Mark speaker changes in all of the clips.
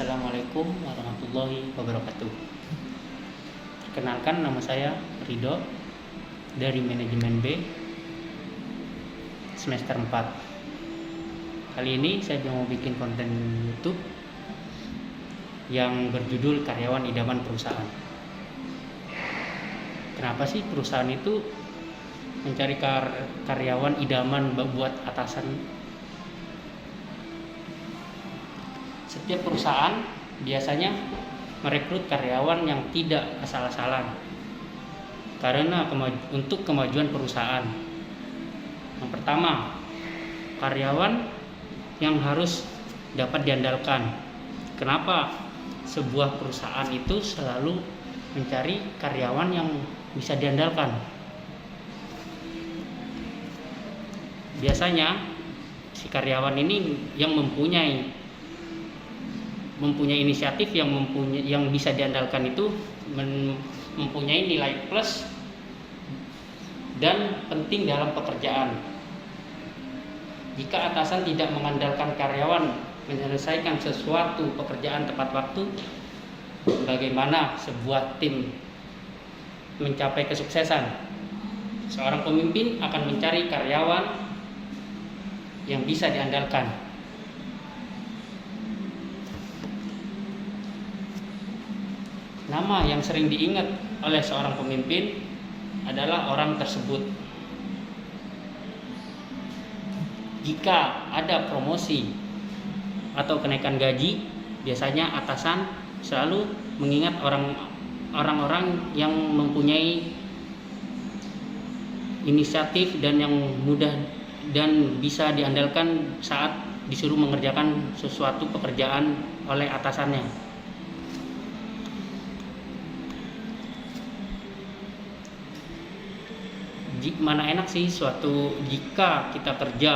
Speaker 1: Assalamualaikum warahmatullahi wabarakatuh. Perkenalkan, nama saya Ridho dari Manajemen B semester 4. Kali ini saya mau bikin konten YouTube yang berjudul Karyawan Idaman Perusahaan. Kenapa sih perusahaan itu mencari karyawan idaman buat atasan? Setiap perusahaan biasanya merekrut karyawan yang tidak asal-asalan karena untuk kemajuan perusahaan. Yang pertama, karyawan yang harus dapat diandalkan. Kenapa sebuah perusahaan itu selalu mencari karyawan yang bisa diandalkan? Biasanya si karyawan ini yang mempunyai inisiatif, yang bisa diandalkan itu mempunyai nilai plus dan penting dalam pekerjaan. Jika atasan tidak mengandalkan karyawan menyelesaikan sesuatu pekerjaan tepat waktu, bagaimana sebuah tim mencapai kesuksesan? Seorang pemimpin akan mencari karyawan yang bisa diandalkan. Nama yang sering diingat oleh seorang pemimpin adalah orang tersebut. Jika ada promosi atau kenaikan gaji, biasanya atasan selalu mengingat orang-orang yang mempunyai inisiatif dan yang mudah dan bisa diandalkan saat disuruh mengerjakan sesuatu pekerjaan oleh atasannya. Mana enak sih jika kita kerja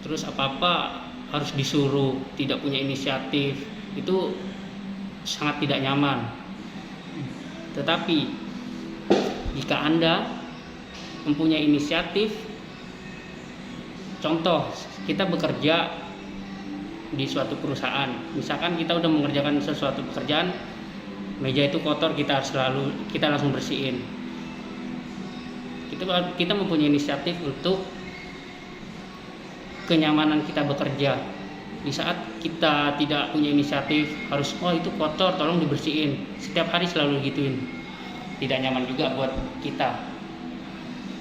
Speaker 1: terus apa-apa harus disuruh, tidak punya inisiatif, itu sangat tidak nyaman. Tetapi jika Anda mempunyai inisiatif, contoh kita bekerja di suatu perusahaan, misalkan kita udah mengerjakan sesuatu pekerjaan, meja itu kotor, kita langsung bersihin. Kita mempunyai inisiatif untuk kenyamanan kita bekerja. Di saat kita tidak punya inisiatif, harus itu kotor, tolong dibersihin, setiap hari selalu gituin, tidak nyaman juga buat kita.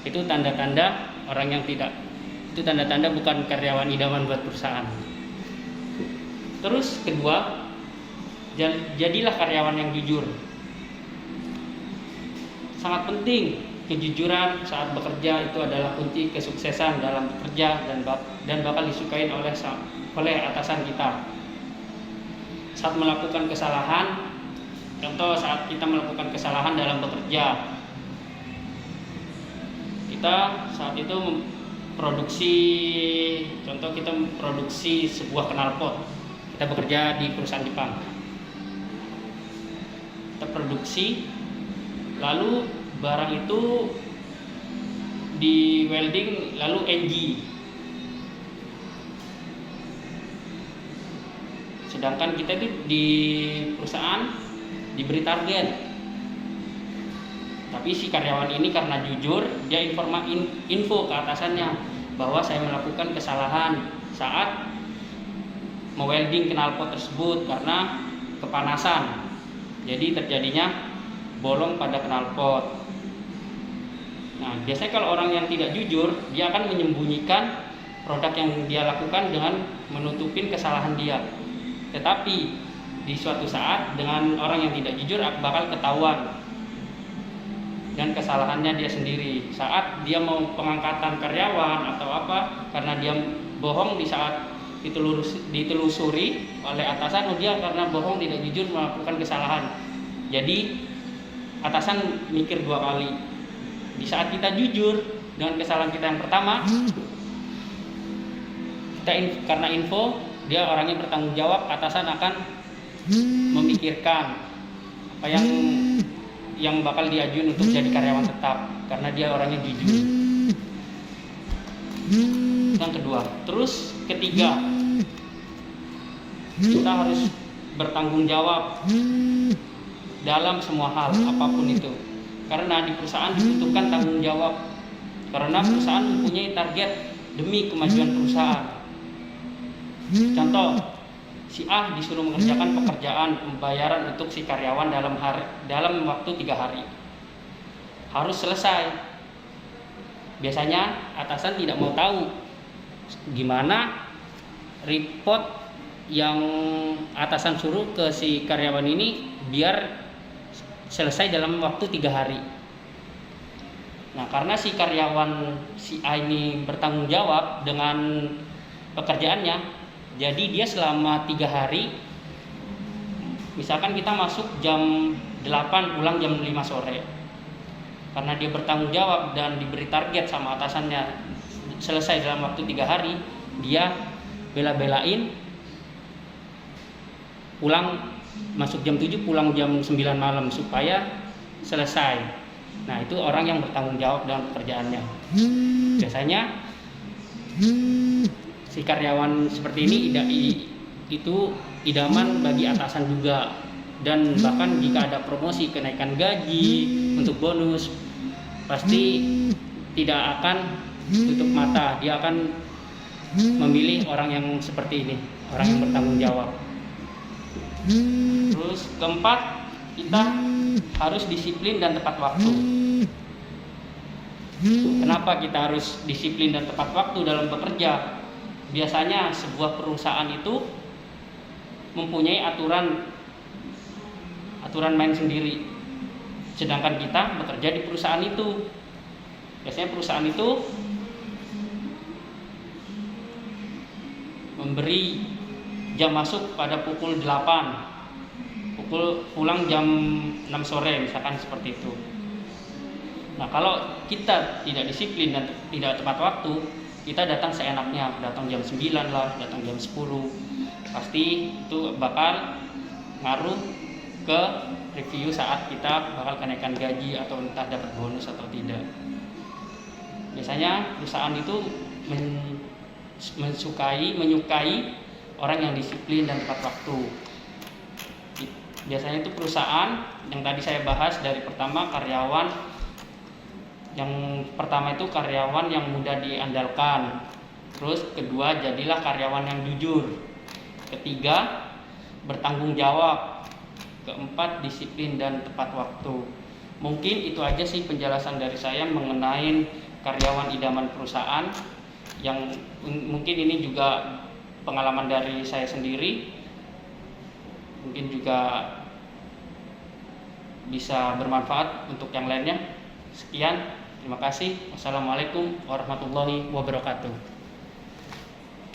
Speaker 1: Itu tanda-tanda bukan karyawan idaman buat perusahaan. Terus kedua, jadilah karyawan yang jujur. Sangat penting. Kejujuran saat bekerja itu adalah kunci kesuksesan dalam bekerja dan bakal disukai oleh atasan kita. Saat melakukan kesalahan, contoh saat kita melakukan kesalahan dalam bekerja, kita saat itu kita memproduksi sebuah knalpot. Kita bekerja di perusahaan Jepang. Kita produksi, lalu barang itu di welding, lalu NG. Sedangkan kita itu di perusahaan diberi target. Tapi si karyawan ini karena jujur, dia info ke atasannya bahwa saya melakukan kesalahan saat mewelding knalpot tersebut karena kepanasan. Jadi terjadinya bolong pada knalpot. Nah, biasanya kalau orang yang tidak jujur, dia akan menyembunyikan produk yang dia lakukan dengan menutupin kesalahan dia. Tetapi di suatu saat dengan orang yang tidak jujur bakal ketahuan dan kesalahannya dia sendiri. Saat dia mau pengangkatan karyawan atau apa, karena dia bohong di saat ditelusuri oleh atasan, dia karena bohong tidak jujur melakukan kesalahan. Jadi atasan mikir dua kali. Di saat kita jujur dengan kesalahan kita yang pertama, karena info, dia orangnya bertanggung jawab, atasan akan memikirkan apa yang bakal diajuin untuk jadi karyawan tetap, karena dia orangnya jujur. Yang kedua, terus ketiga, kita harus bertanggung jawab dalam semua hal apapun itu. Karena di perusahaan dibutuhkan tanggung jawab. Karena perusahaan mempunyai target demi kemajuan perusahaan. Contoh, si A disuruh mengerjakan pekerjaan pembayaran untuk si karyawan dalam waktu 3 hari. Harus selesai. Biasanya atasan tidak mau tahu gimana report yang atasan suruh ke si karyawan ini biar selesai dalam waktu 3 hari. Nah, karena si karyawan si A ini bertanggung jawab dengan pekerjaannya, jadi dia selama 3 hari, misalkan kita masuk jam 8 pulang jam 5 sore, karena dia bertanggung jawab dan diberi target sama atasannya selesai dalam waktu 3 hari, dia bela-belain pulang, masuk jam 7 pulang jam 9 malam supaya selesai. Nah, itu orang yang bertanggung jawab dalam pekerjaannya. Biasanya si karyawan seperti ini itu idaman bagi atasan juga. Dan bahkan jika ada promosi, kenaikan gaji, untuk bonus, pasti tidak akan tutup mata. Dia akan memilih orang yang seperti ini, orang yang bertanggung jawab. Terus keempat, kita harus disiplin dan tepat waktu. Kenapa kita harus disiplin dan tepat waktu dalam bekerja? Biasanya sebuah perusahaan itu mempunyai aturan main sendiri, sedangkan kita bekerja di perusahaan itu. Biasanya perusahaan itu memberi jam masuk pada pukul 8, pulang jam 6 sore, misalkan seperti itu. Nah, kalau kita tidak disiplin dan tidak tepat waktu, kita datang seenaknya, datang jam 9 lah, datang jam 10, pasti itu bakal ngaruh ke review saat kita bakal kenaikan gaji atau entah dapat bonus atau tidak. Biasanya perusahaan itu menyukai orang yang disiplin dan tepat waktu. Biasanya itu perusahaan yang tadi saya bahas, dari pertama karyawan, yang pertama itu karyawan yang mudah diandalkan, terus kedua jadilah karyawan yang jujur, ketiga bertanggung jawab, keempat disiplin dan tepat waktu. Mungkin itu aja sih penjelasan dari saya mengenai karyawan idaman perusahaan, yang mungkin ini juga pengalaman dari saya sendiri, mungkin juga bisa bermanfaat untuk yang lainnya. Sekian, terima kasih. Wassalamualaikum warahmatullahi wabarakatuh.